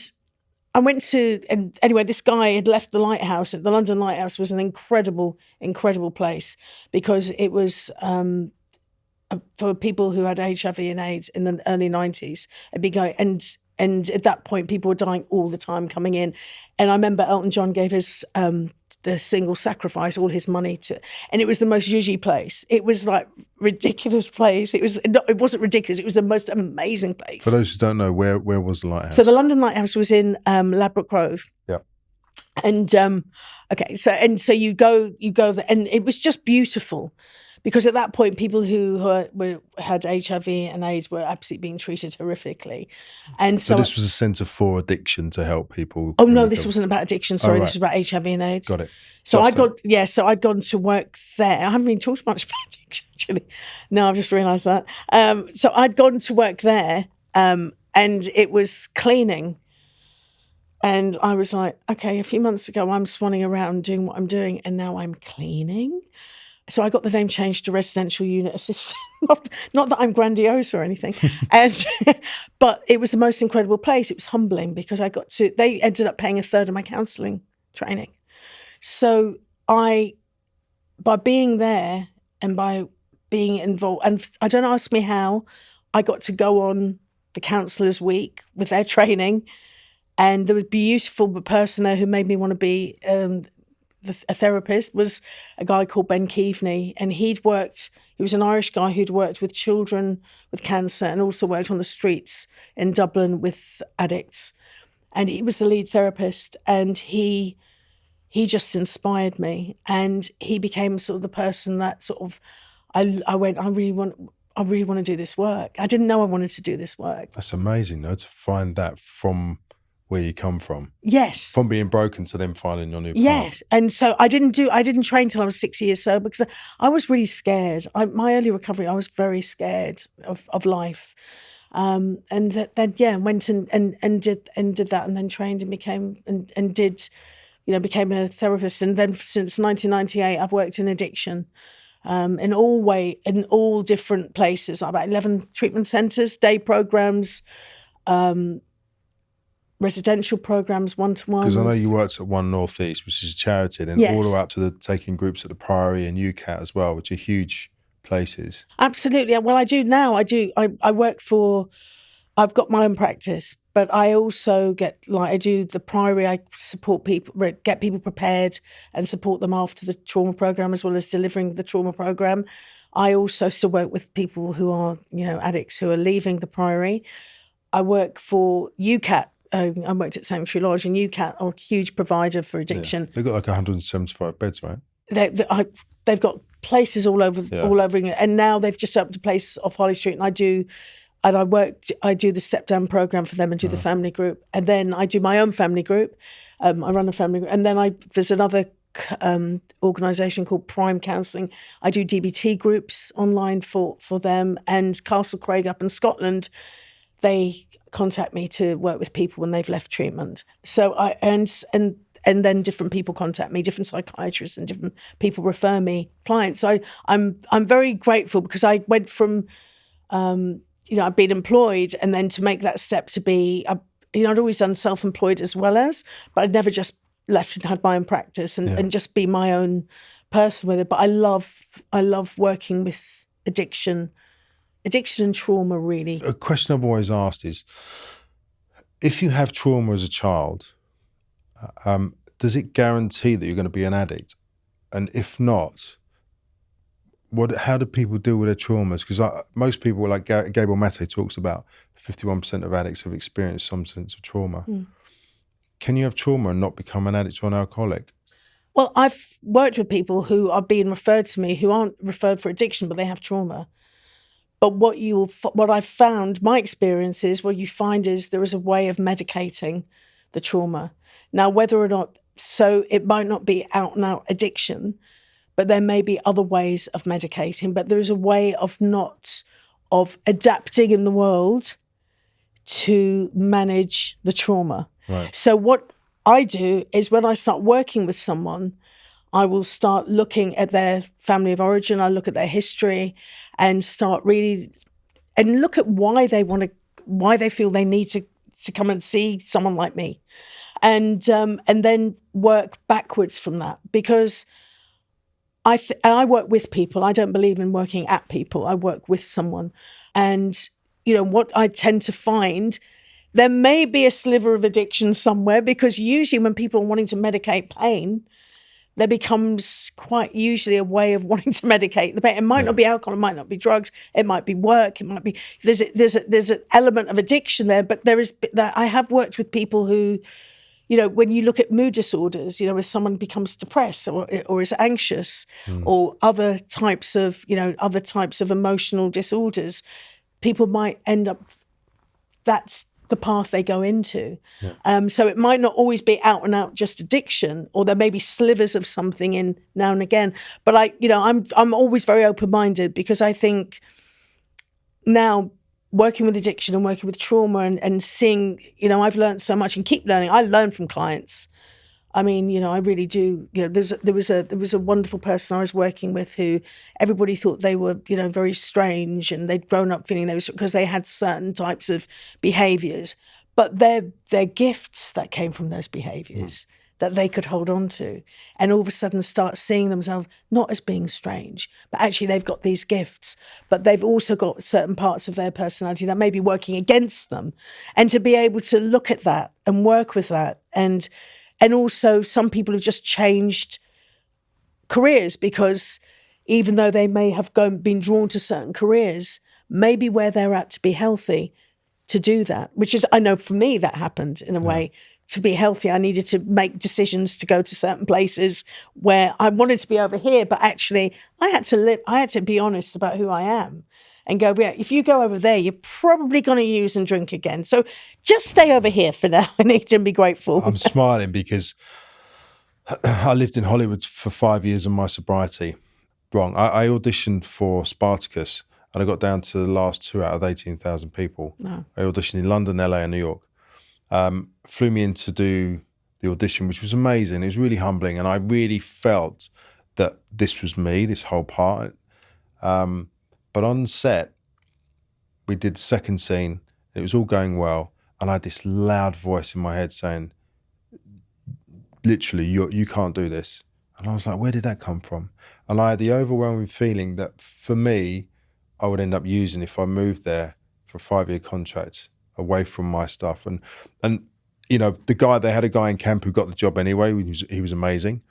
I went to, and anyway, this guy had left the Lighthouse. The London Lighthouse was an incredible, incredible place, because it was for people who had HIV and AIDS in the early 90s. It'd be going, and at that point, people were dying all the time coming in. And I remember Elton John gave his the single sacrifice, all his money to, and it was the most zhuzhy place. It was like ridiculous place. It wasn't ridiculous. It was the most amazing place. For those who don't know, where was the Lighthouse? So the London Lighthouse was in Ladbroke Grove. Yeah. And so you go there, and it was just beautiful, because at that point, people who had HIV and AIDS were absolutely being treated horrifically. And so this was a centre for addiction to help people. Oh no, this wasn't about addiction. Sorry, right. This was about HIV and AIDS. Got it. So I'd gone to work there. I haven't been talked much about addiction, actually. No, I've just realised that. So I'd gone to work there, and it was cleaning. And I was like, okay, a few months ago, I'm swanning around doing what I'm doing, and now I'm cleaning. So I got the name changed to residential unit assistant. Not that I'm grandiose or anything, but it was the most incredible place. It was humbling, because they ended up paying a third of my counselling training. So by being there and by being involved, and I don't ask me how, I got to go on the counsellors' week with their training, and there was a beautiful person there who made me want to be a therapist, was a guy called Ben Keaveney, and he was an Irish guy who'd worked with children with cancer and also worked on the streets in Dublin with addicts. And he was the lead therapist, and he just inspired me, and he became sort of the person that sort of, I went, I really want to do this work. I didn't know I wanted to do this work. That's amazing, though, to find that from where you come from. Yes. From being broken to then finding your new path. Yes. And so I didn't train till I was 6 years sober, because I was really scared. My early recovery, I was very scared of life. And then went and did that, and then trained and became a therapist. And then since 1998, I've worked in addiction. in all different places, about 11 treatment centres, day programmes, residential programs, one-to-ones. Because I know you worked at One North East, which is a charity, and Yes. all the way up to the taking groups at the Priory and UCAT as well, which are huge places. Absolutely. Well, I do now. I work for, I've got my own practice, but I also I do the Priory. I support people, get people prepared and support them after the trauma program, as well as delivering the trauma program. I also still work with people who are, addicts who are leaving the Priory. I work for UCAT. I worked at Sanctuary Lodge, and UCAT are a huge provider for addiction. Yeah. They've got like 175 beds, right? They've got places all over England, and now they've just opened a place off Harley Street, and I do the step down program for them and do the family group, and then I do my own family group. I run a family group, and then there's another organisation called Prime Counselling. I do DBT groups online for them, and Castle Craig up in Scotland, they contact me to work with people when they've left treatment. So and then different people contact me, different psychiatrists and different people refer me clients. So I'm very grateful, because I went from I've been employed, and then to make that step to be I'd always done self-employed as well as, but I'd never just left and had my own practice and just be my own person with it. But I love working with addiction and trauma, really. A question I've always asked is, if you have trauma as a child, does it guarantee that you're going to be an addict? And if not, how do people deal with their traumas? Because most people, like Gabriel Maté talks about, 51% of addicts have experienced some sense of trauma. Can you have trauma and not become an addict or an alcoholic? Well, I've worked with people who are being referred to me who aren't referred for addiction, but they have trauma. But what I've found, my experience is, what you find is there is a way of medicating the trauma. Now, whether or not, so it might not be out and out addiction, but there may be other ways of medicating. But there is a way of adapting in the world to manage the trauma. Right. So what I do is, when I start working with someone, I will start looking at their family of origin. I look at their history and start really, and look at why they feel they need to come and see someone like me, and then work backwards from that, because I work with people. I don't believe in working at people. I work with someone, and what I tend to find, there may be a sliver of addiction somewhere, because usually when people are wanting to medicate pain, there becomes quite usually a way of wanting to medicate the pain. It might not be alcohol, it might not be drugs, it might be work, it might be there's an element of addiction there. But I have worked with people who, when you look at mood disorders, if someone becomes depressed or is anxious, or other types of emotional disorders, people might end up, that's the path they go into. So it might not always be out and out just addiction, or there may be slivers of something in now and again. But I'm always very open-minded, because I think now, working with addiction and working with trauma and seeing, I've learned so much and keep learning. I learn from clients. I mean, I really do. There was a wonderful person I was working with who everybody thought they were, very strange, and they'd grown up feeling they was, because they had certain types of behaviours, but they're gifts that came from those behaviours that they could hold on to, and all of a sudden start seeing themselves not as being strange, but actually they've got these gifts, but they've also got certain parts of their personality that may be working against them, and to be able to look at that and work with that. And also, some people have just changed careers, because even though they may have been drawn to certain careers, maybe where they're at to be healthy, to do that, which is, I know for me that happened in a way. To be healthy, I needed to make decisions to go to certain places where I wanted to be over here, but actually I had to be honest about who I am. And go, yeah, if you go over there, you're probably going to use and drink again. So just stay over here for now, Anita, and be grateful. I'm smiling because I lived in Hollywood for 5 years on my sobriety. Wrong. I auditioned for Spartacus, and I got down to the last 2 out of 18,000 people. Wow. I auditioned in London, LA, and New York. Flew me in to do the audition, which was amazing. It was really humbling, and I really felt that this was me, this whole part. But on set, we did the second scene. It was all going well, and I had this loud voice in my head saying, literally, you can't do this. And I was like, where did that come from? And I had the overwhelming feeling that for me, I would end up using if I moved there for a 5-year contract away from my stuff. And you know, they had a guy in camp who got the job anyway. He was amazing.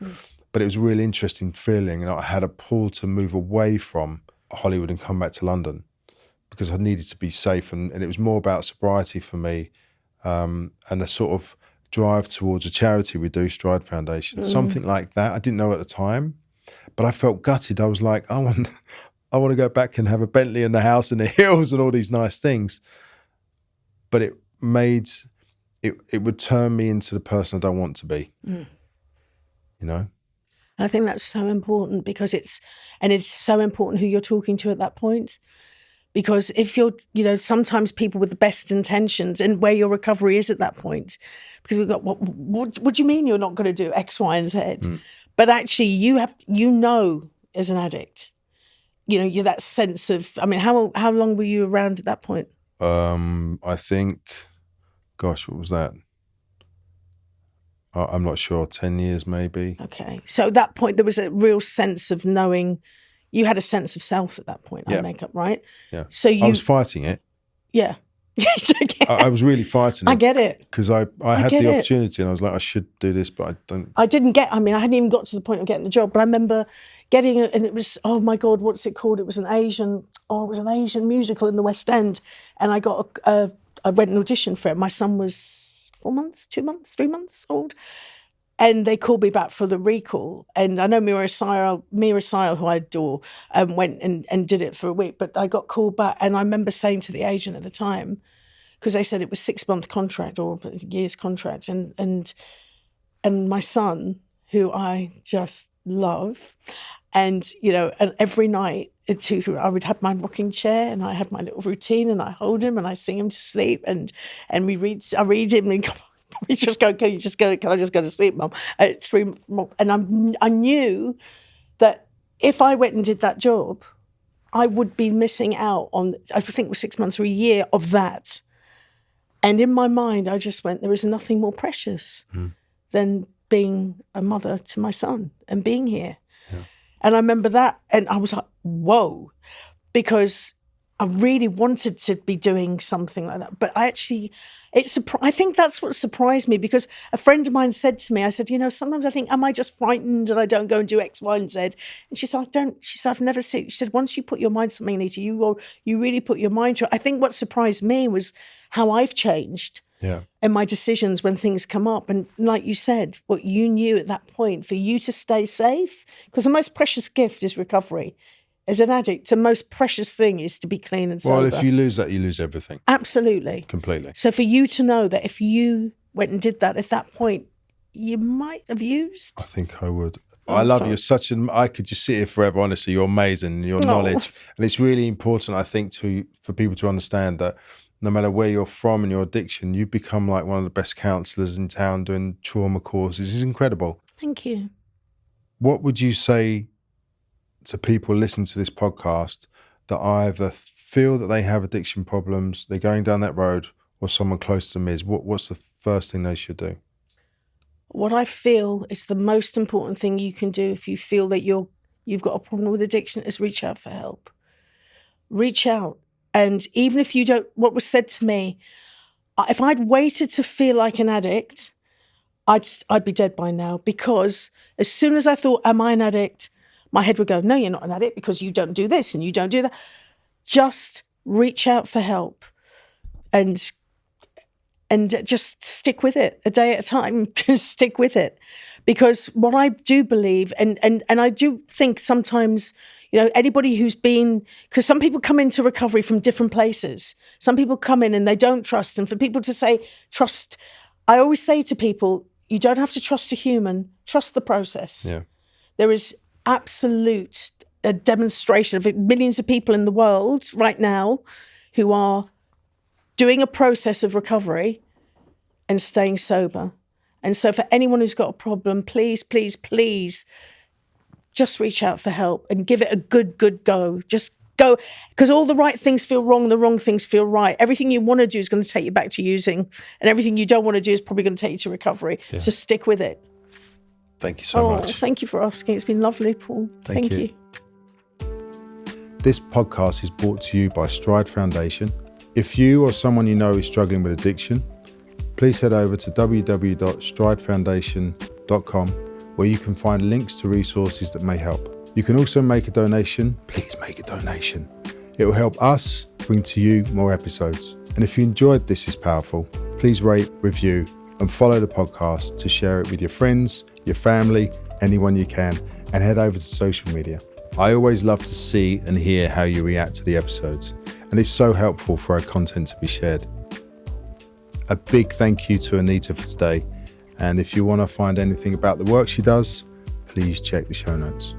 But it was a really interesting feeling. And I had a pull to move away from Hollywood and come back to London because I needed to be safe. And it was more about sobriety for me, and a sort of drive towards a charity we do, Stride Foundation, something like that. I didn't know at the time, but I felt gutted. I was like, I want to go back and have a Bentley and the house in the hills and all these nice things. But it would turn me into the person I don't want to be, you know? I think that's so important because it's so important who you're talking to at that point. Because if you're, you know, sometimes people with the best intentions and where your recovery is at that point, because we've got, what do you mean you're not going to do X, Y, and Z? But actually you know, as an addict, you know, you're that sense of, I mean, how long were you around at that point? I think, gosh, what was that? I'm not sure, 10 years maybe. Okay. So at that point, there was a real sense of knowing, you had a sense of self at that point, I make up, right? Yeah. So I was fighting it. Yeah. I was really fighting it. I get it. Because I had the opportunity and I was like, I should do this, but I don't. I hadn't even got to the point of getting the job, but I remember getting it and it was, oh my God, what's it called? It was an Asian musical in the West End. And I got I went and auditioned for it. My son was 4 months, 2 months, 3 months old. And they called me back for the recall. And I know Mira Sayal, who I adore, went and did it for a week. But I got called back. And I remember saying to the agent at the time, because they said it was 6-month contract or a year's contract. And my son, who I just love, and, you know, and every night I would have my rocking chair and I had my little routine and I hold him and I sing him to sleep and I read him and can I just go to sleep, Mum? At 3 months. And I knew that if I went and did that job, I would be missing out on, I think it was 6 months or a year of that. And in my mind, I just went, there is nothing more precious than being a mother to my son and being here. Yeah. And I remember that, and I was like, whoa, because I really wanted to be doing something like that. But I think that's what surprised me, because a friend of mine said to me, I said, you know, sometimes I think, am I just frightened and I don't go and do X, Y, and Z? And she said, I've never seen, she said, once you put your mind to something, Anita, you really put your mind to it. I think what surprised me was how I've changed. Yeah. And my decisions when things come up. And like you said, what you knew at that point for you to stay safe, because the most precious gift is recovery. As an addict, the most precious thing is to be clean and sober. Well, if you lose that, you lose everything. Absolutely. Completely. So for you to know that if you went and did that at that point, you might have used. I think I would. I love you. I could just sit here forever, honestly. You're amazing, your knowledge. And it's really important, I think, for people to understand that no matter where you're from and your addiction, you become like one of the best counsellors in town doing trauma courses. It's incredible. Thank you. What would you say to people listening to this podcast that either feel that they have addiction problems, they're going down that road, or someone close to them is? What's the first thing they should do? What I feel is the most important thing you can do if you feel that you've got a problem with addiction is reach out for help. Reach out. And even if you don't, what was said to me, if I'd waited to feel like an addict, I'd be dead by now, because as soon as I thought, am I an addict? My head would go, no, you're not an addict because you don't do this and you don't do that. Just reach out for help and just stick with it a day at a time. Just stick with it. Because what I do believe, and I do think sometimes, you know, anybody who's been, because some people come into recovery from different places. Some people come in and they don't trust. And for people to say, trust, I always say to people, you don't have to trust a human, trust the process. Yeah. There is absolute demonstration of millions of people in the world right now who are doing a process of recovery and staying sober. And so for anyone who's got a problem, please, please, please, just reach out for help and give it a good go. Just go, because all the right things feel wrong, the wrong things feel right. Everything you want to do is going to take you back to using, and everything you don't want to do is probably going to take you to recovery. Yeah. So stick with it. Thank you so much. Thank you for asking. It's been lovely, Paul. Thank you. This podcast is brought to you by Stride Foundation. If you or someone you know is struggling with addiction, please head over to www.stridefoundation.com, where you can find links to resources that may help. You can also make a donation. Please make a donation. It will help us bring to you more episodes. And if you enjoyed This Is Powerful, please rate, review, and follow the podcast to share it with your friends, your family, anyone you can, and head over to social media. I always love to see and hear how you react to the episodes, and it's so helpful for our content to be shared. A big thank you to Anita for today, and if you want to find anything about the work she does, please check the show notes.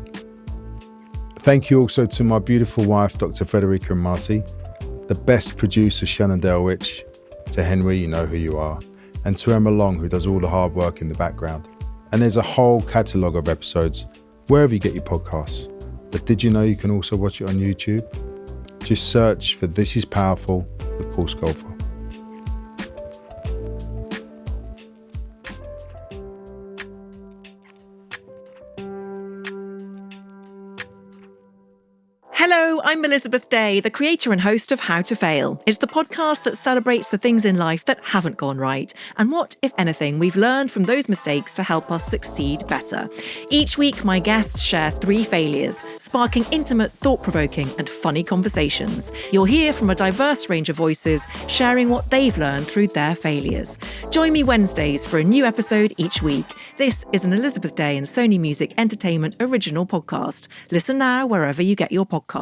Thank you also to my beautiful wife, Dr. Federica and Marty, the best producer, Shannon Delwich, to Henry, you know who you are, and to Emma Long, who does all the hard work in the background. And there's a whole catalogue of episodes wherever you get your podcasts. But did you know you can also watch it on YouTube? Just search for This Is Powerful with Paul Scolfer. Hello, I'm Elizabeth Day, the creator and host of How to Fail. It's the podcast that celebrates the things in life that haven't gone right and what, if anything, we've learned from those mistakes to help us succeed better. Each week, my guests share 3 failures, sparking intimate, thought-provoking and funny conversations. You'll hear from a diverse range of voices sharing what they've learned through their failures. Join me Wednesdays for a new episode each week. This is an Elizabeth Day and Sony Music Entertainment original podcast. Listen now wherever you get your podcasts.